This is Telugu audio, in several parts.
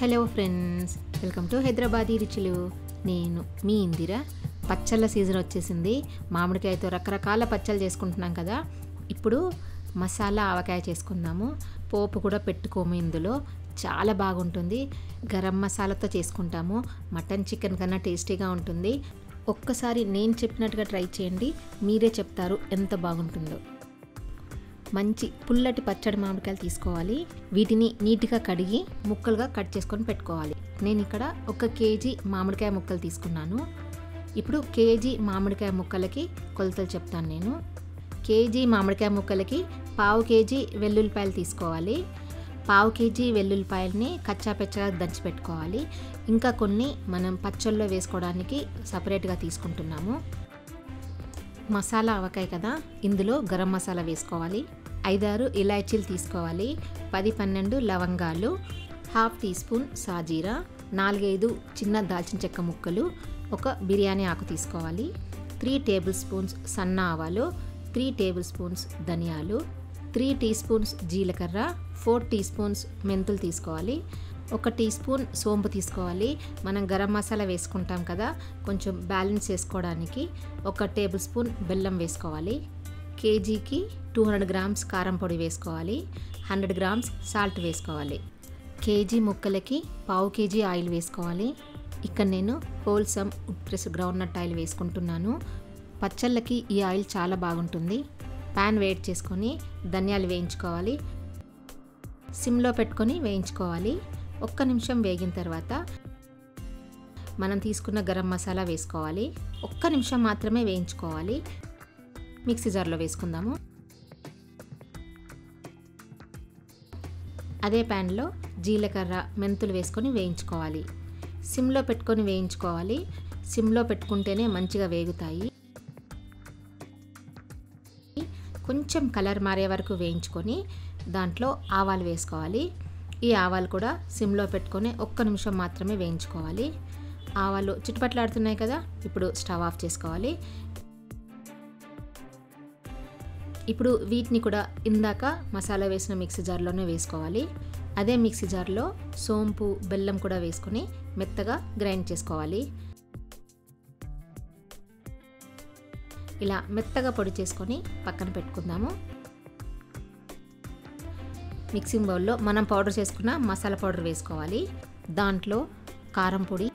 Hello friends, welcome to Hyderabadi రుచులు. నేను మీ ఇందిర. పచ్చళ్ళ సీజన్ వచ్చేసింది. మామిడికాయతో రకరకాల పచ్చళ్ళు చేసుకుంటున్నాం కదా. ఇప్పుడు మసాలా ఆవకాయ చేసుకుందాము. పోపు కూడా పెట్టుకోము, ఇందులో చాలా బాగుంటుంది. గరం మసాలాతో చేసుకుంటాము. మటన్ చికెన్ కన్నా టేస్టీగా ఉంటుంది. ఒక్కసారి నేను చెప్పినట్టుగా ట్రై చేయండి, మీరే చెప్తారు ఎంత బాగుంటుందో. మంచి పుల్లటి పచ్చడి మామిడికాయలు తీసుకోవాలి. వీటిని నీట్గా కడిగి ముక్కలుగా కట్ చేసుకొని పెట్టుకోవాలి. నేను ఇక్కడ 1 కేజీ మామిడికాయ ముక్కలు తీసుకున్నాను. ఇప్పుడు కేజీ మామిడికాయ ముక్కలకి కొలతలు చెప్తాను నేను. కేజీ మామిడికాయ ముక్కలకి 1/2 కేజీ వెల్లుల్లిపాయలు తీసుకోవాలి. 1/2 కేజీ వెల్లుల్లిపాయలని కచ్చాపెచ్చగా దంచి పెట్టుకోవాలి. ఇంకా కొన్ని మనం పచ్చళ్ళలో వేసుకోవడానికి సపరేట్గా తీసుకుంటున్నాము. మసాలా ఆవకాయ కదా, ఇందులో గరం మసాలా వేసుకోవాలి. 5-6 ఇలాచీలు తీసుకోవాలి. 10-12 లవంగాలు, 1/2 టీ స్పూన్ సాజీరా, 4-5 చిన్న దాల్చిన చెక్క ముక్కలు, 1 బిర్యానీ ఆకు తీసుకోవాలి. 3 టేబుల్ స్పూన్స్ సన్న ఆవాలు, 3 టేబుల్ స్పూన్స్ ధనియాలు, 3 టీ స్పూన్స్ జీలకర్ర, 4 టీ స్పూన్స్ మెంతులు తీసుకోవాలి. 1 టీ స్పూన్ సోంపు తీసుకోవాలి. మనం గరం మసాలా వేసుకుంటాం కదా, కొంచెం బ్యాలెన్స్ చేసుకోవడానికి 1 టేబుల్ స్పూన్ బెల్లం వేసుకోవాలి. కేజీకి 200 గ్రామ్స్ కారం పొడి వేసుకోవాలి. 100 గ్రామ్స్ సాల్ట్ వేసుకోవాలి. కేజీ ముక్కలకి 1/2 కేజీ ఆయిల్ వేసుకోవాలి. ఇక్కడ నేను హోల్సమ్ ప్రెస్ గ్రౌండ్నట్ ఆయిల్ వేసుకుంటున్నాను. పచ్చళ్ళకి ఈ ఆయిల్ చాలా బాగుంటుంది. ప్యాన్ వేడి చేసుకొని ధనియాలు వేయించుకోవాలి. సిమ్లో పెట్టుకొని వేయించుకోవాలి. 1 నిమిషం వేగిన తర్వాత మనం తీసుకున్న గరం మసాలా వేసుకోవాలి. 1 నిమిషం మాత్రమే వేయించుకోవాలి. మిక్సీ జార్లో వేసుకుందాము. అదే ప్యాన్లో జీలకర్ర, మెంతులు వేసుకొని వేయించుకోవాలి. సిమ్లో పెట్టుకొని వేయించుకోవాలి. సిమ్లో పెట్టుకుంటేనే మంచిగా వేగుతాయి. కొంచెం కలర్ మారే వరకు వేయించుకొని దాంట్లో ఆవాలు వేసుకోవాలి. ఈ ఆవాలు కూడా సిమ్లో పెట్టుకొని 1 నిమిషం మాత్రమే వేయించుకోవాలి. ఆవాలు చిటపట్లాడుతున్నాయి కదా, ఇప్పుడు స్టవ్ ఆఫ్ చేసుకోవాలి. ఇప్పుడు వీటిని కూడా ఇందాక మసాలా వేసిన మిక్సీ జార్లోనే వేసుకోవాలి. అదే మిక్సీ జార్లో సోంపు, బెల్లం కూడా వేసుకొని మెత్తగా గ్రైండ్ చేసుకోవాలి. ఇలా మెత్తగా పొడి చేసుకొని పక్కన పెట్టుకుందాము. మిక్సింగ్ బౌల్లో మనం పౌడర్ చేసుకున్న మసాలా పౌడర్ వేసుకోవాలి. దాంట్లో కారం పొడి,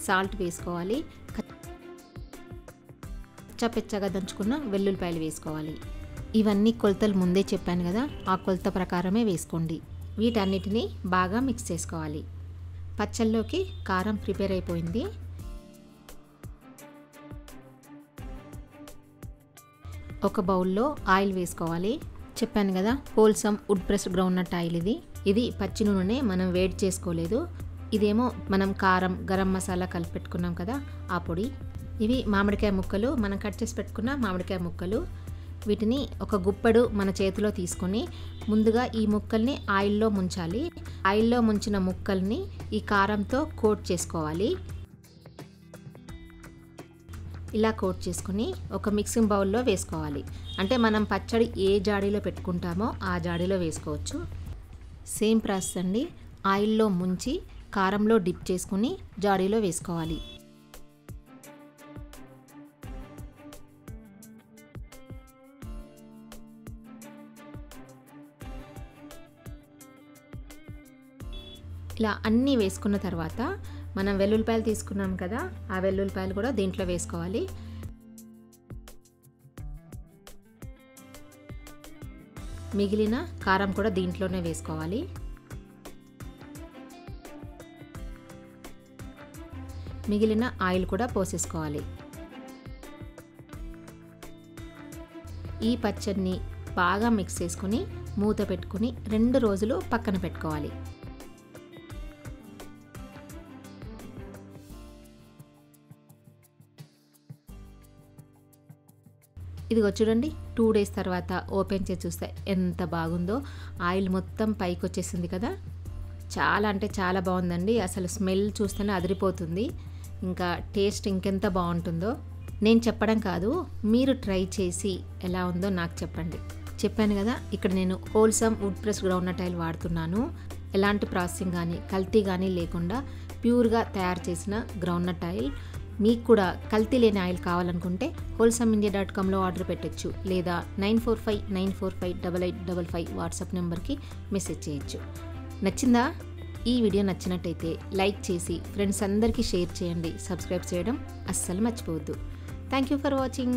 సాల్ట్ వేసుకోవాలి. కచ్చాపెచ్చగా దంచుకున్న వెల్లుల్లిపాయలు వేసుకోవాలి. ఇవన్నీ కొలతలు ముందే చెప్పాను కదా, ఆ కొలత ప్రకారమే వేసుకోండి. వీటన్నిటిని బాగా మిక్స్ చేసుకోవాలి. పచ్చళ్ళలోకి కారం ప్రిపేర్ అయిపోయింది. ఒక బౌల్లో ఆయిల్ వేసుకోవాలి. చెప్పాను కదా, wholesome would pressed groundnut oil ఇది పచ్చి నూనె, మనం వేడి చేసుకోలేదు. ఇదేమో మనం కారం, గరం మసాలా కలిపి పెట్టుకున్నాం కదా, ఆ పొడి. ఇవి మామిడికాయ ముక్కలు, మనం కట్ చేసి పెట్టుకున్న మామిడికాయ ముక్కలు. వీటిని ఒక గుప్పెడు మన చేతిలో తీసుకొని ముందుగా ఈ ముక్కల్ని ఆయిల్లో ముంచాలి. ఆయిల్లో ముంచిన ముక్కల్ని ఈ కారంతో కోట్ చేసుకోవాలి. ఇలా కోట్ చేసుకొని ఒక మిక్సింగ్ బౌల్లో వేసుకోవాలి. అంటే మనం పచ్చడి ఏ జాడీలో పెట్టుకుంటామో ఆ జాడీలో వేసుకోవచ్చు. సేమ్ ప్రాసెస్ అండి. ఆయిల్లో ముంచి కారంలో డిప్ చేసుకుని జాడీలో వేసుకోవాలి. ఇలా అన్నీ వేసుకున్న తర్వాత మనం వెల్లుల్లిపాయలు తీసుకున్నాం కదా, ఆ వెల్లుల్లిపాయలు కూడా దీంట్లో వేసుకోవాలి. మిగిలిన కారం కూడా దీంట్లోనే వేసుకోవాలి. మిగిలిన ఆయిల్ కూడా పోసేసుకోవాలి. ఈ పచ్చడిని బాగా మిక్స్ చేసుకుని మూత పెట్టుకుని 2 రోజులు పక్కన పెట్టుకోవాలి. ఇదిగో చూడండి, 2 డేస్ తర్వాత ఓపెన్ చేసి చూస్తే ఎంత బాగుందో. ఆయిల్ మొత్తం పైకి వచ్చేసింది కదా, చాలా అంటే చాలా బాగుందండి. అసలు స్మెల్ చూస్తేనే అదిరిపోతుంది. ఇంకా టేస్ట్ ఇంకెంత బాగుంటుందో. నేను చెప్పడం కాదు, మీరు ట్రై చేసి ఎలా ఉందో నాకు చెప్పండి. చెప్పాను కదా, ఇక్కడ నేను wholesome wood press groundnut oil వాడుతున్నాను. ఎలాంటి ప్రాసెసింగ్ కానీ కల్తీ కానీ లేకుండా ప్యూర్గా తయారు చేసిన గ్రౌండ్నట్ ఆయిల్. మీకు కూడా కల్తీ లేని ఆయిల్ కావాలనుకుంటే wholesameindia.comలో ఆర్డర్ పెట్టచ్చు, లేదా 9459458855 వాట్సాప్ నెంబర్కి మెసేజ్ చేయొచ్చు. నచ్చిందా? ఈ వీడియో నచ్చినట్టయితే లైక్ చేసి ఫ్రెండ్స్ అందరికీ షేర్ చేయండి. సబ్స్క్రైబ్ చేయడం అస్సలు మర్చిపోవద్దు. Thank you for watching.